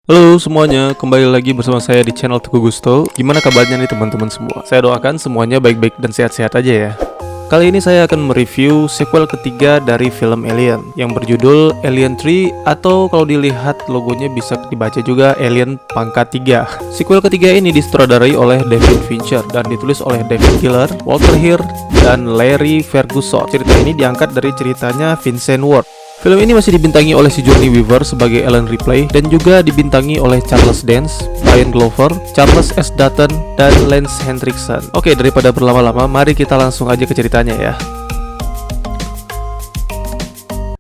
Halo semuanya, kembali lagi bersama saya di channel Teguh Gusto. Gimana kabarnya nih teman-teman semua? Saya doakan semuanya baik-baik dan sehat-sehat aja ya. Kali ini saya akan mereview sequel ketiga dari film Alien yang berjudul Alien 3, atau kalau dilihat logonya bisa dibaca juga Alien Pangkat 3. Sequel ketiga ini disutradarai oleh David Fincher dan ditulis oleh David Giller, Walter Hill, dan Larry Ferguson. Cerita ini diangkat dari ceritanya Vincent Ward. Film ini masih dibintangi oleh Sigourney Weaver sebagai Ellen Ripley dan juga dibintangi oleh Charles Dance, Brian Glover, Charles S. Dutton, dan Lance Henriksen. Oke, daripada berlama-lama, mari kita langsung aja ke ceritanya ya.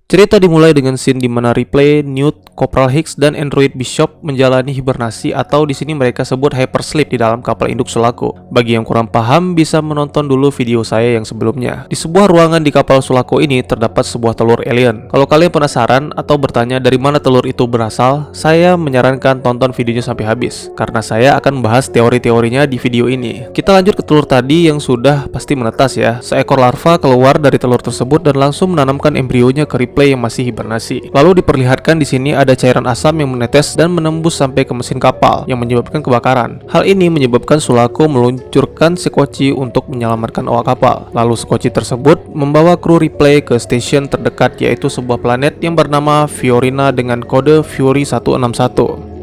Cerita dimulai dengan scene di mana Ripley, Newt, Corporal Hicks, dan Android Bishop menjalani hibernasi atau di sini mereka sebut hypersleep di dalam kapal induk Sulaco. Bagi yang kurang paham bisa menonton dulu video saya yang sebelumnya. Di sebuah ruangan di kapal Sulaco ini terdapat sebuah telur alien. Kalau kalian penasaran atau bertanya dari mana telur itu berasal, saya menyarankan tonton videonya sampai habis karena saya akan membahas teori-teorinya di video ini. Kita lanjut ke telur tadi yang sudah pasti menetas ya. Seekor larva keluar dari telur tersebut dan langsung menanamkan embrionya ke Ripley yang masih hibernasi. Lalu diperlihatkan di sini ada cairan asam yang menetes dan menembus sampai ke mesin kapal yang menyebabkan kebakaran. Hal ini menyebabkan Sulaco meluncurkan sekoci untuk menyelamatkan awak kapal. Lalu sekoci tersebut membawa kru Ripley ke stasiun terdekat, yaitu sebuah planet yang bernama Fiorina dengan kode Fury 161.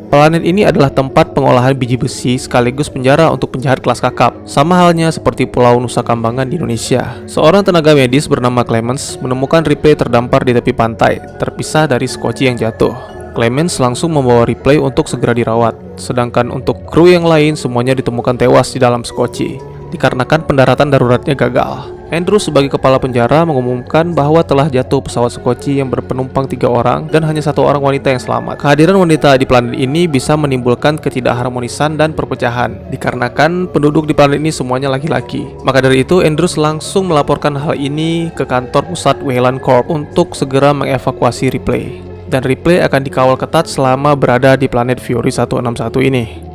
Planet ini adalah tempat pengolahan biji besi sekaligus penjara untuk penjahat kelas kakap. Sama halnya seperti Pulau Nusa Kambangan di Indonesia. Seorang tenaga medis bernama Clemens menemukan Ripley terdampar di tepi pantai, terpisah dari sekoci yang jatuh. Clemens langsung membawa Ripley untuk segera dirawat, sedangkan untuk kru yang lain semuanya ditemukan tewas di dalam sekoci, dikarenakan pendaratan daruratnya gagal. Andrew sebagai kepala penjara mengumumkan bahwa telah jatuh pesawat sekoci yang berpenumpang 3 orang dan hanya 1 orang wanita yang selamat. Kehadiran wanita di planet ini bisa menimbulkan ketidakharmonisan dan perpecahan, dikarenakan penduduk di planet ini semuanya laki-laki. Maka dari itu, Andrews langsung melaporkan hal ini ke kantor pusat Weyland Corp untuk segera mengevakuasi Ripley. Dan Ripley akan dikawal ketat selama berada di planet Fury 161 ini.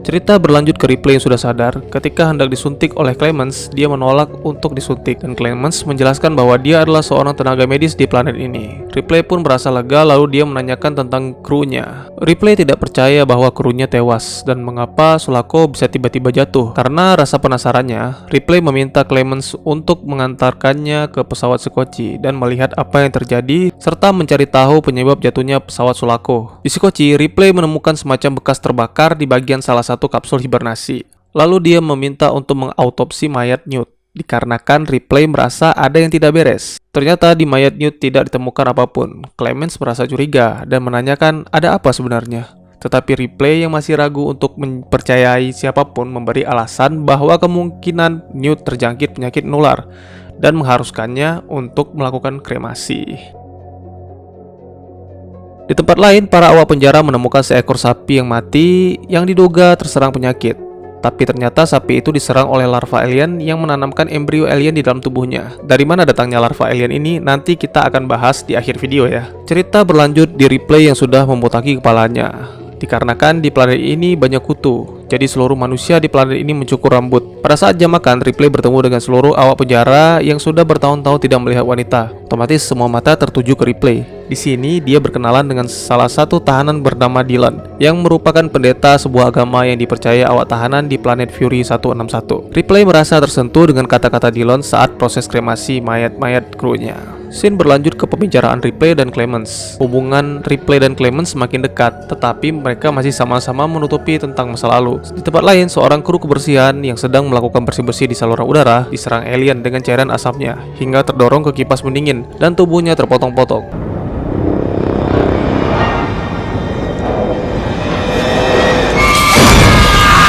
Cerita berlanjut ke Ripley yang sudah sadar. Ketika hendak disuntik oleh Clemens, dia menolak untuk disuntik dan Clemens menjelaskan bahwa dia adalah seorang tenaga medis di planet ini. Ripley pun merasa lega lalu dia menanyakan tentang krunya. Ripley tidak percaya bahwa krunya tewas dan mengapa Sulaco bisa tiba-tiba jatuh. Karena rasa penasarannya, Ripley meminta Clemens untuk mengantarkannya ke pesawat sekoci dan melihat apa yang terjadi serta mencari tahu penyebab jatuhnya pesawat Sulaco. Di sekoci, Ripley menemukan semacam bekas terbakar di bagian salah satu kapsul hibernasi. Lalu dia meminta untuk mengautopsi mayat Newt, dikarenakan Ripley merasa ada yang tidak beres. Ternyata di mayat Newt tidak ditemukan apapun. Clemens merasa curiga dan menanyakan ada apa sebenarnya. Tetapi Ripley yang masih ragu untuk mempercayai siapapun memberi alasan bahwa kemungkinan Newt terjangkit penyakit menular dan mengharuskannya untuk melakukan kremasi. Di tempat lain, para awak penjara menemukan seekor sapi yang mati yang diduga terserang penyakit. Tapi ternyata sapi itu diserang oleh larva alien yang menanamkan embrio alien di dalam tubuhnya. Dari mana datangnya larva alien ini nanti kita akan bahas di akhir video ya. Cerita berlanjut di Ripley yang sudah membotaki kepalanya. Dikarenakan di planet ini banyak kutu, jadi seluruh manusia di planet ini mencukur rambut. Pada saat jam makan, Ripley bertemu dengan seluruh awak penjara yang sudah bertahun-tahun tidak melihat wanita. Otomatis semua mata tertuju ke Ripley. Di sini dia berkenalan dengan salah satu tahanan bernama Dylan, yang merupakan pendeta sebuah agama yang dipercaya awak tahanan di planet Fury 161. Ripley merasa tersentuh dengan kata-kata Dylan saat proses kremasi mayat-mayat krunya. Scene berlanjut ke pembicaraan Ripley dan Clemens. Hubungan Ripley dan Clemens semakin dekat, tetapi mereka masih sama-sama menutupi tentang masa lalu. Di tempat lain, seorang kru kebersihan yang sedang melakukan bersih-bersih di saluran udara diserang alien dengan cairan asamnya hingga terdorong ke kipas pendingin dan tubuhnya terpotong-potong.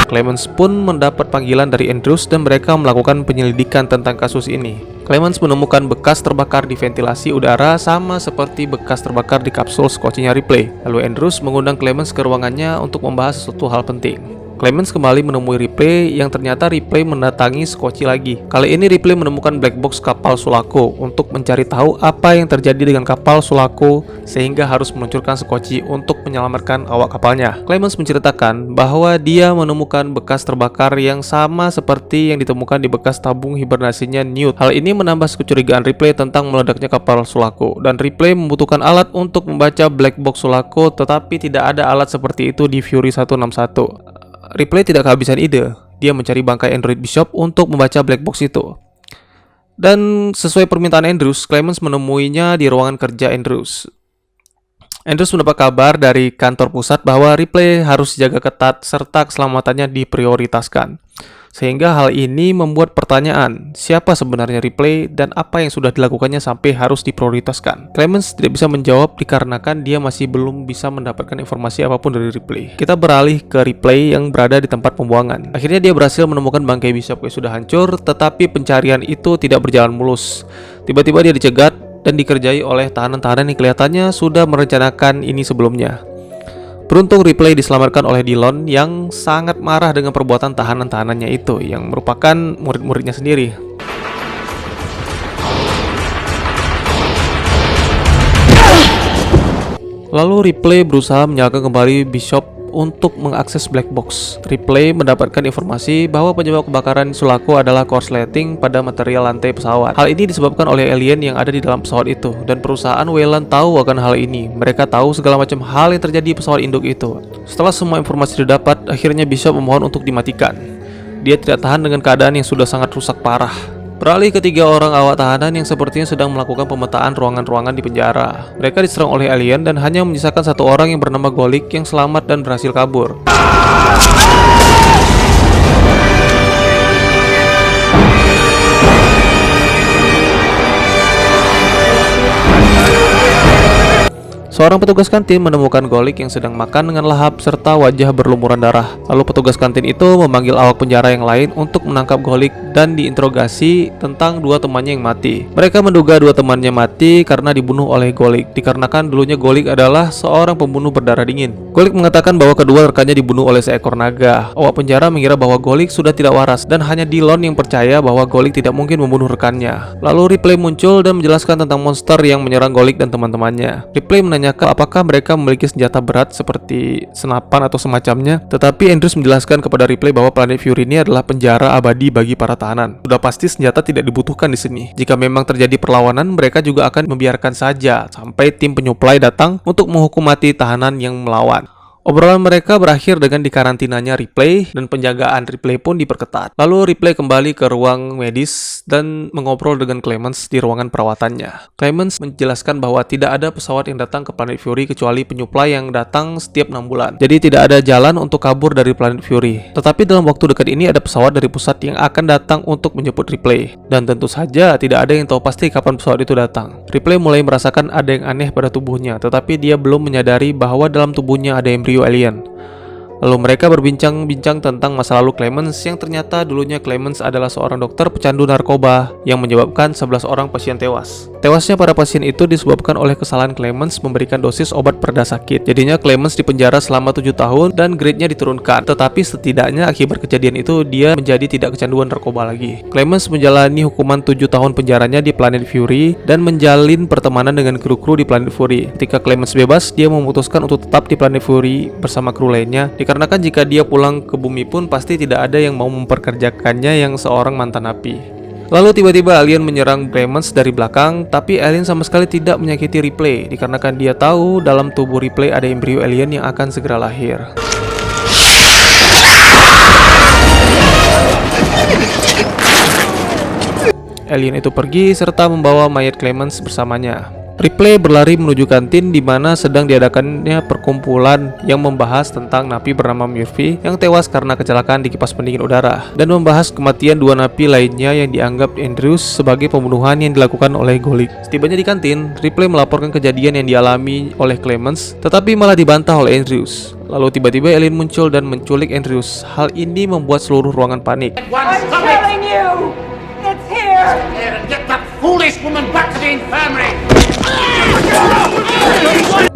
Clemens pun mendapat panggilan dari Andrews dan mereka melakukan penyelidikan tentang kasus ini. Clemens menemukan bekas terbakar di ventilasi udara sama seperti bekas terbakar di kapsul skocinya Ripley. Lalu Andrews mengundang Clemens ke ruangannya untuk membahas sesuatu hal penting. Clemens kembali menemui Ripley yang ternyata Ripley mendatangi Scotchy lagi. Kali ini Ripley menemukan black box kapal Sulaco untuk mencari tahu apa yang terjadi dengan kapal Sulaco sehingga harus meluncurkan Scotchy untuk menyelamatkan awak kapalnya. Clemens menceritakan bahwa dia menemukan bekas terbakar yang sama seperti yang ditemukan di bekas tabung hibernasinya Newt. Hal ini menambah kecurigaan Ripley tentang meledaknya kapal Sulaco, dan Ripley membutuhkan alat untuk membaca black box Sulaco, tetapi tidak ada alat seperti itu di Fury 161. Ripley tidak kehabisan ide. Dia mencari bangkai Android Bishop untuk membaca black box itu. Dan sesuai permintaan Andrews, Clemens menemuinya di ruangan kerja Andrews. Andrews mendapat kabar dari kantor pusat bahwa Ripley harus dijaga ketat serta keselamatannya diprioritaskan. Sehingga hal ini membuat pertanyaan, siapa sebenarnya Ripley dan apa yang sudah dilakukannya sampai harus diprioritaskan. Clemens tidak bisa menjawab dikarenakan dia masih belum bisa mendapatkan informasi apapun dari Ripley. Kita beralih ke Ripley yang berada di tempat pembuangan. Akhirnya dia berhasil menemukan bangkai Bishop yang sudah hancur, tetapi pencarian itu tidak berjalan mulus. Tiba-tiba dia dicegat dan dikerjai oleh tahanan-tahanan yang kelihatannya sudah merencanakan ini sebelumnya. Beruntung Ripley diselamatkan oleh Dillon yang sangat marah dengan perbuatan tahanan-tahanannya itu yang merupakan murid-muridnya sendiri. Lalu Ripley berusaha menyalakan kembali Bishop untuk mengakses black box. Ripley mendapatkan informasi bahwa penyebab kebakaran Sulaco adalah korsleting pada material lantai pesawat. Hal ini disebabkan oleh alien yang ada di dalam pesawat itu, dan perusahaan Weyland tahu akan hal ini. Mereka tahu segala macam hal yang terjadi di pesawat induk itu. Setelah semua informasi didapat, akhirnya Bishop memohon untuk dimatikan. Dia tidak tahan dengan keadaan yang sudah sangat rusak parah. Beralih ke 3 orang awak tahanan yang sepertinya sedang melakukan pemetaan ruangan-ruangan di penjara. Mereka diserang oleh alien dan hanya menyisakan 1 orang yang bernama Golik yang selamat dan berhasil kabur. Seorang petugas kantin menemukan Golik yang sedang makan dengan lahap serta wajah berlumuran darah. Lalu petugas kantin itu memanggil awak penjara yang lain untuk menangkap Golik dan diinterogasi tentang 2 temannya yang mati. Mereka menduga 2 temannya mati karena dibunuh oleh Golik, dikarenakan dulunya Golik adalah seorang pembunuh berdarah dingin. Golik mengatakan bahwa kedua rekannya dibunuh oleh seekor naga. Awak penjara mengira bahwa Golik sudah tidak waras dan hanya Dillon yang percaya bahwa Golik tidak mungkin membunuh rekannya. Lalu Ripley muncul dan menjelaskan tentang monster yang menyerang Golik dan teman-temannya. Ripley menanyakan apakah mereka memiliki senjata berat seperti senapan atau semacamnya, tetapi Andrews menjelaskan kepada Ripley bahwa planet Fury ini adalah penjara abadi bagi para tahanan. Sudah pasti senjata tidak dibutuhkan di sini. Jika memang terjadi perlawanan, mereka juga akan membiarkan saja sampai tim penyuplai datang untuk menghukum mati tahanan yang melawan. Obrolan mereka berakhir dengan dikarantinanya Ripley dan penjagaan Ripley pun diperketat. Lalu Ripley kembali ke ruang medis dan mengobrol dengan Clemens di ruangan perawatannya. Clemens menjelaskan bahwa tidak ada pesawat yang datang ke planet Fury kecuali penyuplai yang datang setiap 6 bulan. Jadi tidak ada jalan untuk kabur dari planet Fury. Tetapi dalam waktu dekat ini ada pesawat dari pusat yang akan datang untuk menjemput Ripley. Dan tentu saja tidak ada yang tahu pasti kapan pesawat itu datang. Ripley mulai merasakan ada yang aneh pada tubuhnya, tetapi dia belum menyadari bahwa dalam tubuhnya ada embrio alien. Lalu mereka berbincang-bincang tentang masa lalu Clemens yang ternyata dulunya Clemens adalah seorang dokter pecandu narkoba yang menyebabkan 11 orang pasien tewas. Tewasnya para pasien itu disebabkan oleh kesalahan Clemens memberikan dosis obat pereda sakit. Jadinya Clemens dipenjara selama 7 tahun dan grade-nya diturunkan. Tetapi setidaknya akibat kejadian itu dia menjadi tidak kecanduan narkoba lagi. Clemens menjalani hukuman 7 tahun penjaranya di planet Fury dan menjalin pertemanan dengan kru-kru di planet Fury. Ketika Clemens bebas, dia memutuskan untuk tetap di planet Fury bersama kru lainnya. Dikarenakan jika dia pulang ke bumi pun pasti tidak ada yang mau memperkerjakannya yang seorang mantan napi. Lalu tiba-tiba alien menyerang Clemens dari belakang, tapi alien sama sekali tidak menyakiti Ripley dikarenakan dia tahu dalam tubuh Ripley ada embrio alien yang akan segera lahir. Alien itu pergi serta membawa mayat Clemens bersamanya. Ripley berlari menuju kantin di mana sedang diadakannya perkumpulan yang membahas tentang napi bernama Murphy yang tewas karena kecelakaan di kipas pendingin udara dan membahas kematian 2 napi lainnya yang dianggap Andrews sebagai pembunuhan yang dilakukan oleh Golik. Setibanya di kantin, Ripley melaporkan kejadian yang dialami oleh Clemens tetapi malah dibantah oleh Andrews. Lalu tiba-tiba alien muncul dan menculik Andrews. Hal ini membuat seluruh ruangan panik. I'm telling you, it's here. And get that foolish woman back to the infirmary.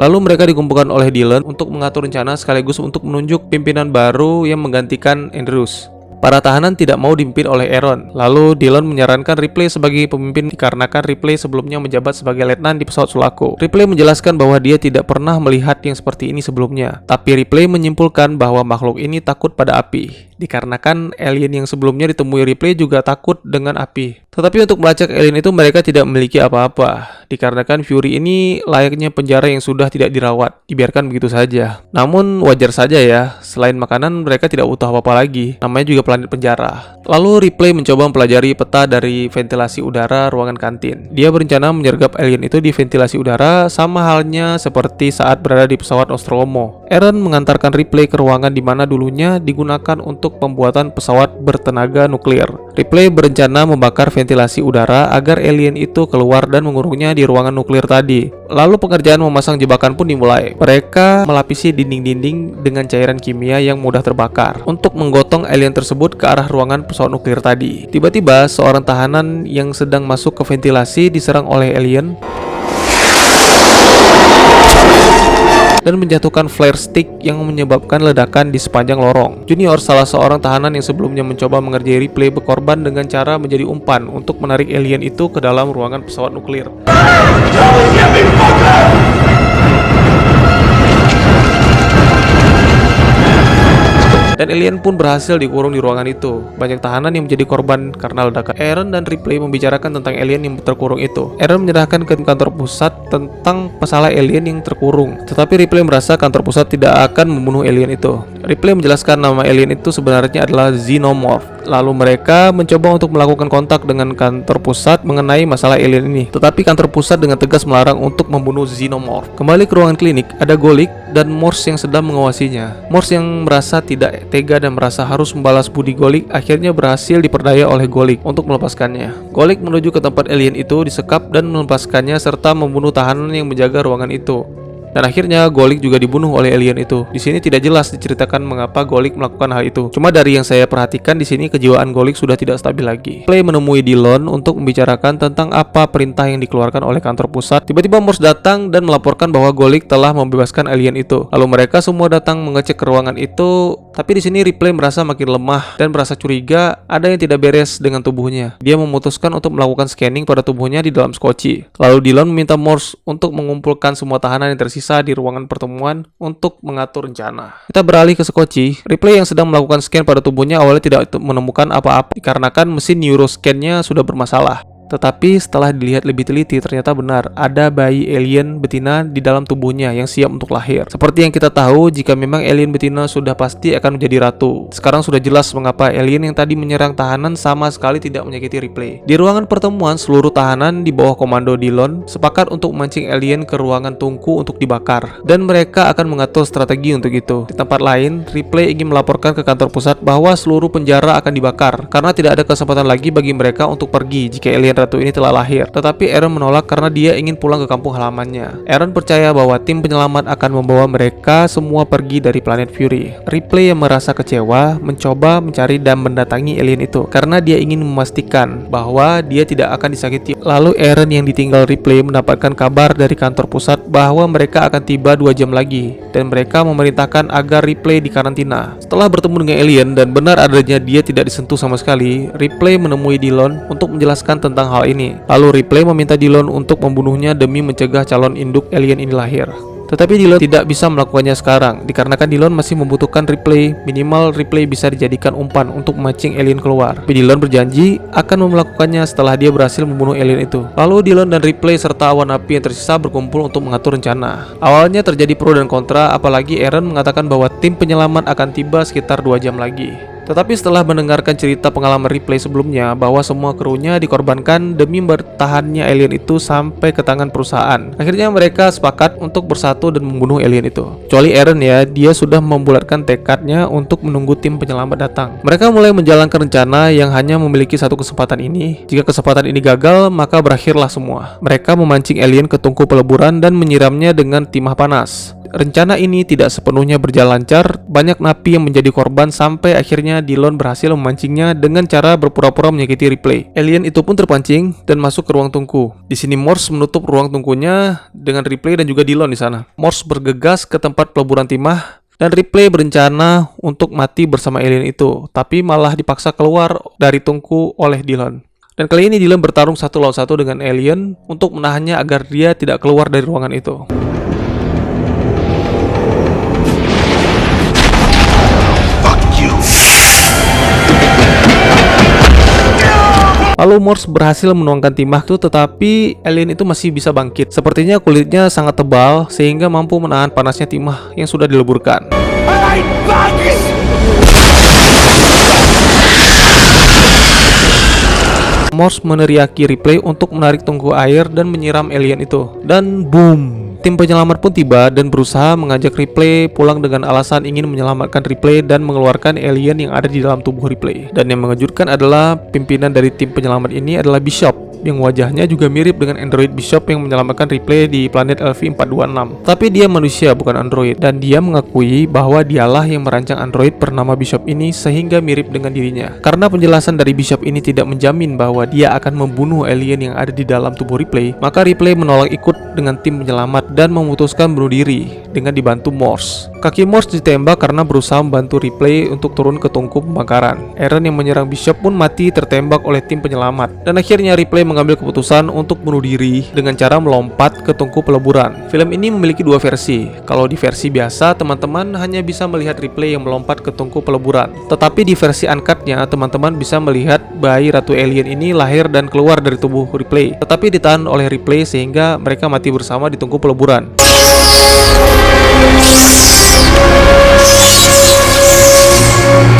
Lalu mereka dikumpulkan oleh Dylan untuk mengatur rencana sekaligus untuk menunjuk pimpinan baru yang menggantikan Andrews. Para tahanan tidak mau dipimpin oleh Aaron. Lalu Dylan menyarankan Ripley sebagai pemimpin dikarenakan Ripley sebelumnya menjabat sebagai letnan di pesawat Sulaco. Ripley menjelaskan bahwa dia tidak pernah melihat yang seperti ini sebelumnya. Tapi Ripley menyimpulkan bahwa makhluk ini takut pada api. Dikarenakan alien yang sebelumnya ditemui Ripley juga takut dengan api. Tetapi untuk melacak alien itu mereka tidak memiliki apa-apa. Dikarenakan Fury ini layaknya penjara yang sudah tidak dirawat, dibiarkan begitu saja. Namun wajar saja ya, selain makanan mereka tidak butuh apa-apa lagi. Namanya juga planet penjara. Lalu Ripley mencoba mempelajari peta dari ventilasi udara ruangan kantin. Dia berencana menyergap alien itu di ventilasi udara sama halnya seperti saat berada di pesawat Nostromo. Aaron mengantarkan Ripley ke ruangan di mana dulunya digunakan untuk pembuatan pesawat bertenaga nuklir. Ripley berencana membakar ventilasi udara agar alien itu keluar dan mengurungnya di ruangan nuklir tadi. Lalu pekerjaan memasang jebakan pun dimulai. Mereka melapisi dinding-dinding dengan cairan kimia yang mudah terbakar untuk menggotong alien tersebut ke arah ruangan pesawat nuklir tadi. Tiba-tiba seorang tahanan yang sedang masuk ke ventilasi diserang oleh alien dan menjatuhkan flare stick yang menyebabkan ledakan di sepanjang lorong. Junior, salah seorang tahanan yang sebelumnya mencoba mengerjai Ripley, berkorban dengan cara menjadi umpan untuk menarik alien itu ke dalam ruangan pesawat nuklir. Dan alien pun berhasil dikurung di ruangan itu. Banyak tahanan yang menjadi korban karena ledakan. Aaron dan Ripley membicarakan tentang alien yang terkurung itu. Aaron menyerahkan ke kantor pusat tentang masalah alien yang terkurung. Tetapi Ripley merasa kantor pusat tidak akan membunuh alien itu. Ripley menjelaskan nama alien itu sebenarnya adalah Xenomorph. Lalu mereka mencoba untuk melakukan kontak dengan kantor pusat mengenai masalah alien ini. Tetapi kantor pusat dengan tegas melarang untuk membunuh Xenomorph. Kembali ke ruangan klinik, ada Golic dan Morse yang sedang mengawasinya. Morse yang merasa tidak tega dan merasa harus membalas budi Golic akhirnya berhasil diperdaya oleh Golic untuk melepaskannya. Golic menuju ke tempat alien itu, disekap dan melepaskannya serta membunuh tahanan yang menjaga ruangan itu. Dan akhirnya Golic juga dibunuh oleh alien itu. Di sini tidak jelas diceritakan mengapa Golic melakukan hal itu. Cuma dari yang saya perhatikan di sini kejiwaan Golic sudah tidak stabil lagi. Ripley menemui Dylan untuk membicarakan tentang apa perintah yang dikeluarkan oleh kantor pusat. Tiba-tiba Morse datang dan melaporkan bahwa Golic telah membebaskan alien itu. Lalu mereka semua datang mengecek ke ruangan itu. Tapi di sini Ripley merasa makin lemah dan merasa curiga ada yang tidak beres dengan tubuhnya. Dia memutuskan untuk melakukan scanning pada tubuhnya di dalam skoci. Lalu Dylan meminta Morse untuk mengumpulkan semua tahanan yang tersisa di ruangan pertemuan untuk mengatur rencana. Kita beralih ke skoci. Ripley yang sedang melakukan scan pada tubuhnya awalnya tidak menemukan apa-apa dikarenakan mesin neuroscan-nya sudah bermasalah. Tetapi setelah dilihat lebih teliti, ternyata benar ada bayi alien betina di dalam tubuhnya yang siap untuk lahir. Seperti yang kita tahu, jika memang alien betina sudah pasti akan menjadi ratu. Sekarang sudah jelas mengapa alien yang tadi menyerang tahanan sama sekali tidak menyakiti Ripley. Di ruangan pertemuan, seluruh tahanan di bawah komando Dylan sepakat untuk memancing alien ke ruangan tungku untuk dibakar. Dan mereka akan mengatur strategi untuk itu. Di tempat lain, Ripley ingin melaporkan ke kantor pusat bahwa seluruh penjara akan dibakar karena tidak ada kesempatan lagi bagi mereka untuk pergi jika alien ratu ini telah lahir. Tetapi Aaron menolak karena dia ingin pulang ke kampung halamannya. Aaron percaya bahwa tim penyelamat akan membawa mereka semua pergi dari planet Fury. Ripley yang merasa kecewa mencoba mencari dan mendatangi alien itu karena dia ingin memastikan bahwa dia tidak akan disakiti. Lalu Aaron yang ditinggal Ripley mendapatkan kabar dari kantor pusat bahwa mereka akan tiba 2 jam lagi dan mereka memerintahkan agar Ripley dikarantina. Setelah bertemu dengan alien dan benar adanya dia tidak disentuh sama sekali, Ripley menemui Dylan untuk menjelaskan tentang hal ini. Lalu Ripley meminta Dylan untuk membunuhnya demi mencegah calon induk alien ini lahir. Tetapi Dylan tidak bisa melakukannya sekarang, dikarenakan Dylan masih membutuhkan Ripley. Minimal Ripley bisa dijadikan umpan untuk memancing alien keluar. Tapi Dylan berjanji akan melakukannya setelah dia berhasil membunuh alien itu. Lalu Dylan dan Ripley serta awan api yang tersisa berkumpul untuk mengatur rencana. Awalnya terjadi pro dan kontra, apalagi Aaron mengatakan bahwa tim penyelamat akan tiba sekitar 2 jam lagi. Tetapi setelah mendengarkan cerita pengalaman Ripley sebelumnya bahwa semua krunya dikorbankan demi bertahannya alien itu sampai ke tangan perusahaan, akhirnya mereka sepakat untuk bersatu dan membunuh alien itu. Kecuali Aaron ya, dia sudah membulatkan tekadnya untuk menunggu tim penyelamat datang. Mereka mulai menjalankan rencana yang hanya memiliki satu kesempatan ini. Jika kesempatan ini gagal, maka berakhirlah semua. Mereka memancing alien ke tungku peleburan dan menyiramnya dengan timah panas. rencana ini tidak sepenuhnya berjalan lancar. Banyak napi yang menjadi korban sampai akhirnya Dillon berhasil memancingnya dengan cara berpura-pura menyakiti Ripley. Alien itu pun terpancing dan masuk ke ruang tungku. Di sini Morse menutup ruang tungkunya dengan Ripley dan juga Dillon di sana. Morse bergegas ke tempat peleburan timah dan Ripley berencana untuk mati bersama alien itu, tapi malah dipaksa keluar dari tungku oleh Dillon. Dan kali ini Dillon bertarung 1 lawan 1 dengan alien untuk menahannya agar dia tidak keluar dari ruangan itu. Lalu Morse berhasil menuangkan timah itu, tetapi alien itu masih bisa bangkit. Sepertinya kulitnya sangat tebal sehingga mampu menahan panasnya timah yang sudah dileburkan. Morse meneriaki Ripley untuk menarik tungku air dan menyiram alien itu. Dan boom! Tim penyelamat pun tiba dan berusaha mengajak Ripley pulang dengan alasan ingin menyelamatkan Ripley dan mengeluarkan alien yang ada di dalam tubuh Ripley. Dan yang mengejutkan adalah pimpinan dari tim penyelamat ini adalah Bishop, yang wajahnya juga mirip dengan android Bishop yang menyelamatkan Ripley di planet LV-426. Tapi dia manusia bukan android, dan dia mengakui bahwa dialah yang merancang android bernama Bishop ini sehingga mirip dengan dirinya. Karena penjelasan dari Bishop ini tidak menjamin bahwa dia akan membunuh alien yang ada di dalam tubuh Ripley, maka Ripley menolak ikut dengan tim penyelamat dan memutuskan bunuh diri dengan dibantu Morse. Kaki Morse ditembak karena berusaha membantu Ripley untuk turun ke tungku pembakaran. Aaron yang menyerang Bishop pun mati tertembak oleh tim penyelamat. Dan akhirnya Ripley mengambil keputusan untuk bunuh diri dengan cara melompat ke tungku peleburan. Film ini memiliki 2 versi. Kalau di versi biasa, teman-teman hanya bisa melihat Ripley yang melompat ke tungku peleburan. Tetapi di versi uncut-nya, teman-teman bisa melihat bayi ratu alien ini lahir dan keluar dari tubuh Ripley, tetapi ditahan oleh Ripley sehingga mereka mati bersama di tungku peleburan.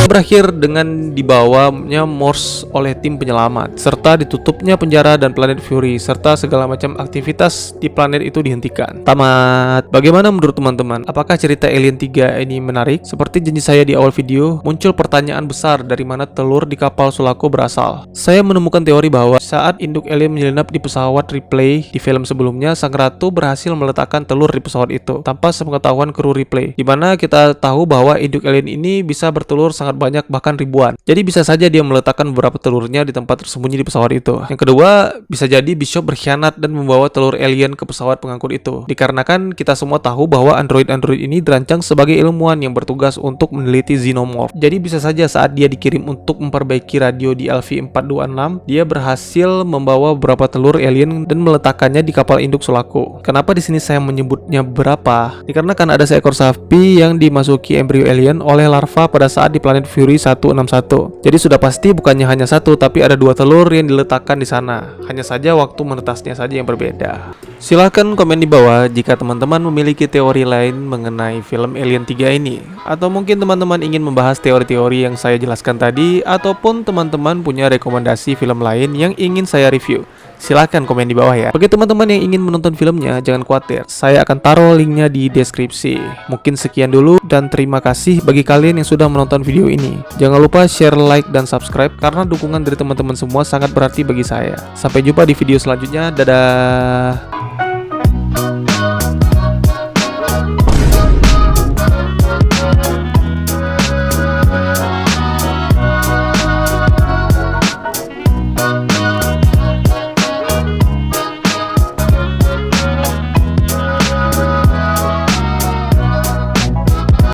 Berakhir dengan dibawanya Morse oleh tim penyelamat, serta ditutupnya penjara dan planet Fury, serta segala macam aktivitas di planet itu dihentikan. Tamat. Bagaimana menurut teman-teman? Apakah cerita Alien 3 ini menarik? Seperti janji saya di awal video, muncul pertanyaan besar dari mana telur di kapal Sulaco berasal. Saya menemukan teori bahwa saat induk alien menyelinap di pesawat Ripley di film sebelumnya, sang ratu berhasil meletakkan telur di pesawat itu tanpa sepengetahuan kru Ripley, dimana kita tahu bahwa induk alien ini bisa bertelur sangat banyak, bahkan ribuan. Jadi bisa saja dia meletakkan beberapa telurnya di tempat tersembunyi di pesawat itu. Yang kedua, bisa jadi Bishop berkhianat dan membawa telur alien ke pesawat pengangkut itu. Dikarenakan kita semua tahu bahwa android-android ini dirancang sebagai ilmuwan yang bertugas untuk meneliti xenomorph. Jadi bisa saja saat dia dikirim untuk memperbaiki radio di LV-426, dia berhasil membawa beberapa telur alien dan meletakkannya di kapal induk Sulaco. Kenapa di sini saya menyebutnya berapa? Dikarenakan ada seekor sapi yang dimasuki embrio alien oleh larva pada saat di planet Fury 161. Jadi sudah pasti bukannya hanya satu, tapi ada 2 telur yang diletakkan di sana. Hanya saja waktu menetasnya saja yang berbeda. Silahkan komen di bawah jika teman-teman memiliki teori lain mengenai film Alien 3 ini. Atau mungkin teman-teman ingin membahas teori-teori yang saya jelaskan tadi, ataupun teman-teman punya rekomendasi film lain yang ingin saya review. Silahkan komen di bawah ya. Bagi teman-teman yang ingin menonton filmnya, jangan khawatir, saya akan taruh linknya di deskripsi. Mungkin sekian dulu, dan terima kasih bagi kalian yang sudah menonton video ini. Jangan lupa share, like, dan subscribe, karena dukungan dari teman-teman semua sangat berarti bagi saya. Sampai jumpa di video selanjutnya, dadah.